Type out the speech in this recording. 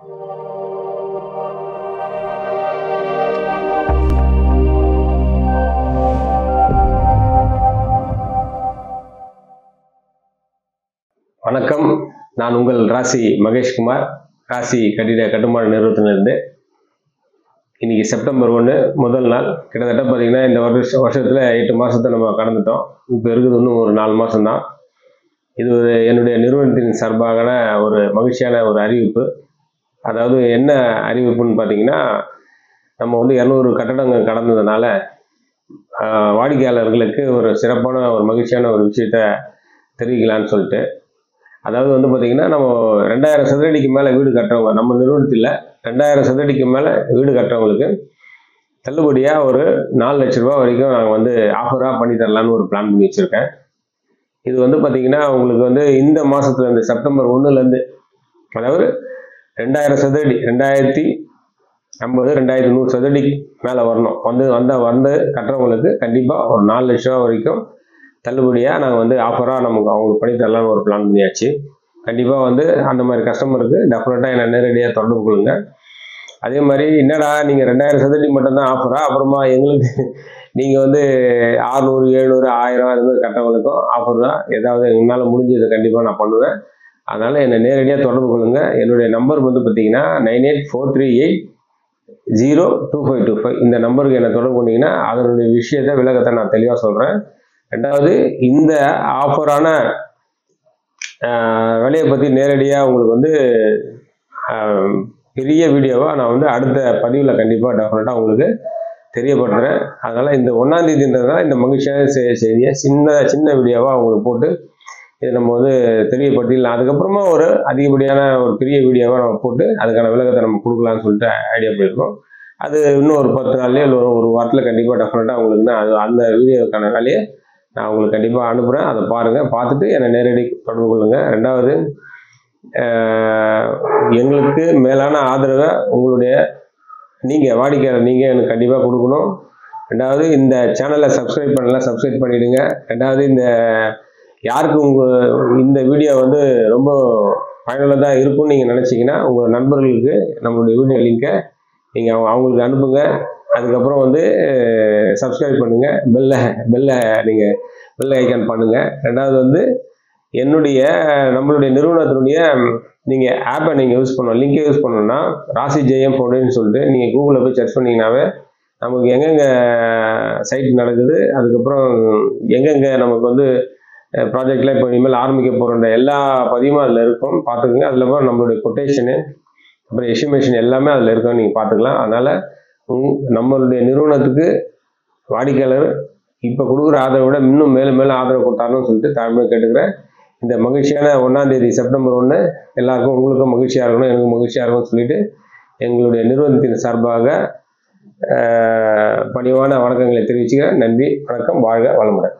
வணக்கம், நான் உங்கள் ராசி மகேஷ்குமார், ராசி கட்டிட கட்டுமான நிறுவனத்திலிருந்து. இன்னைக்கு செப்டம்பர் 1 முதல் நாள். கிட்டத்தட்ட பார்த்தீங்கன்னா இந்த வருஷத்தில் 8 மாதத்தை நம்ம கடந்துட்டோம். இப்போ இருக்குது இன்னும் ஒரு 4 மாதம்தான். இது என்னுடைய நிறுவனத்தின் சார்பான ஒரு மகிழ்ச்சியான ஒரு அறிவிப்பு. அதாவது என்ன அறிவிப்புன்னு பார்த்தீங்கன்னா, நம்ம 200 கட்டடங்கள் கடந்ததுனால வாடிக்கையாளர்களுக்கு ஒரு சிறப்பான ஒரு மகிழ்ச்சியான ஒரு விஷயத்த தெரிவிக்கலான்னு சொல்லிட்டு, அதாவது பார்த்தீங்கன்னா, நம்ம 2000 சதுரடிக்கு மேலே வீடு கட்டுறவங்க, நம்ம நிறுவனத்தில் 2000 சதுரடிக்கு மேலே வீடு கட்டுறவங்களுக்கு தள்ளுபடியாக ஒரு 4 லட்ச ரூபா வரைக்கும் நாங்கள் ஆஃபராக பண்ணி தரலான்னு ஒரு பிளான் பண்ணி வச்சுருக்கேன். இது பார்த்தீங்கன்னா உங்களுக்கு இந்த மாதத்துலேருந்து செப்டம்பர் 1லேருந்து, அதாவது 2000 சதுரடி 2050 2100 சதுரடிக்கு மேலே வரணும். வந்து கட்டுறவங்களுக்கு கண்டிப்பாக ஒரு 4 லட்ச ரூபா வரைக்கும் தள்ளுபடியாக நாங்கள் ஆஃபராக அவங்களுக்கு பண்ணி தரலான்னு ஒரு பிளான் பண்ணியாச்சு. கண்டிப்பாக அந்த மாதிரி கஸ்டமருக்கு டெஃபினட்டாக என்னை நேரடியாக தொடர்பு கொள்ளுங்க. அதே மாதிரி என்னடா நீங்கள் 2000 சதுரடி மட்டும்தான் ஆஃபரா, அப்புறமா எங்களுக்கு நீங்கள் 600 700 1000 அது மாதிரி கட்டவங்களுக்கும் ஆஃபர் தான். ஏதாவது என்னால் முடிஞ்சது கண்டிப்பாக நான் பண்ணுவேன். அதனால் என்னை நேரடியாக தொடர்பு கொள்ளுங்க. என்னுடைய நம்பர் பார்த்தீங்கன்னா 9843802525. இந்த நம்பருக்கு என்னை தொடர்பு பண்ணிங்கன்னா அதனுடைய விஷயத்தை விளக்கத்தை நான் தெளிவாக சொல்கிறேன். ரெண்டாவது, இந்த ஆஃபரான விலையை பற்றி நேரடியாக உங்களுக்கு பெரிய வீடியோவாக நான் அடுத்த பதிவில் கண்டிப்பாக டெஃபினட்டாக உங்களுக்கு தெரியப்படுத்துகிறேன். அதனால் இந்த 1ஆம் தேதின்றதுனால இந்த மகிழ்ச்சியான செய்தியை சின்ன வீடியோவாக உங்களுக்கு போட்டு இதை நம்ம தெரியப்படுத்திடலாம். அதுக்கப்புறமா ஒரு அதிகப்படியான ஒரு பெரிய வீடியோவாக நம்ம போட்டு அதுக்கான விளக்கத்தை நம்ம கொடுக்கலான்னு சொல்லிட்டு ஐடியா பண்ணியிருக்கோம். அது இன்னும் ஒரு 10 நாள்லேயே இல்லை ஒரு வாரத்தில் கண்டிப்பாக டெஃபினட்டாக உங்களுக்கு அந்த வீடியோக்கான வேலையை நான் உங்களுக்கு கண்டிப்பாக அனுப்புகிறேன். அதை பாருங்கள். பார்த்துட்டு என்னை நேரடி தொடர்பு கொள்ளுங்கள். ரெண்டாவது, எங்களுக்கு மேலான ஆதரவை நீங்கள் வாடிக்கையாளர் நீங்கள் எனக்கு கண்டிப்பாக கொடுக்கணும். ரெண்டாவது, இந்த சேனலை சப்ஸ்கிரைப் பண்ணலாம், சப்ஸ்கிரைப் பண்ணிவிடுங்க. ரெண்டாவது, யாருக்கு இந்த வீடியோ ரொம்ப பயனுள்ளதாக இருக்கும்னு நீங்கள் நினச்சிங்கன்னா உங்கள் நண்பர்களுக்கு நம்மளுடைய வீடியோ லிங்கை நீங்கள் அவங்களுக்கு அனுப்புங்க. அதுக்கப்புறம் சப்ஸ்கிரைப் பண்ணுங்கள், நீங்கள் பெல் ஐக்கான் பண்ணுங்கள். ரெண்டாவது நம்மளுடைய நிறுவனத்தினுடைய நீங்கள் ஆப்பை நீங்கள் யூஸ் பண்ணணும், லிங்கை யூஸ் பண்ணணும்னா ராசி ஜெயம் ஃபவுண்டேஷன் சொல்லிட்டு நீங்கள் கூகுளில் போய் சர்ச் பண்ணிங்கனாவே நமக்கு எங்கெங்கே சைட் நடக்குது, அதுக்கப்புறம் எங்கெங்கே நமக்கு ப்ராஜெக்ட்லாம் இப்போ இனிமேல் ஆரம்பிக்க போகிற எல்லா பதிவும் அதில் இருக்கும், பார்த்துக்குங்க. அதில் போய் நம்மளுடைய கொட்டேஷனு அப்புறம் எஸ்டிமேஷன் எல்லாமே அதில் இருக்கும், நீங்கள் பார்த்துக்கலாம். அதனால் நம்மளுடைய நிறுவனத்துக்கு வாடிக்கையாளர் இப்போ கொடுக்குற ஆதரவை விட இன்னும் மேலும் ஆதரவு கொடுத்தாருன்னு சொல்லிட்டு தாழ்மையாக கேட்டுக்கிறேன். இந்த மகிழ்ச்சியான 1ஆம் தேதி செப்டம்பர் 1 எல்லாருக்கும் உங்களுக்கும் மகிழ்ச்சியாக இருக்கணும், எனக்கும் மகிழ்ச்சியாக இருக்கணும்னு சொல்லிட்டு எங்களுடைய நிறுவனத்தின் சார்பாக பணிவான வணக்கங்களை தெரிவிச்சுக்கிறேன். நன்றி, வணக்கம், வாழ்க வளமுடன்.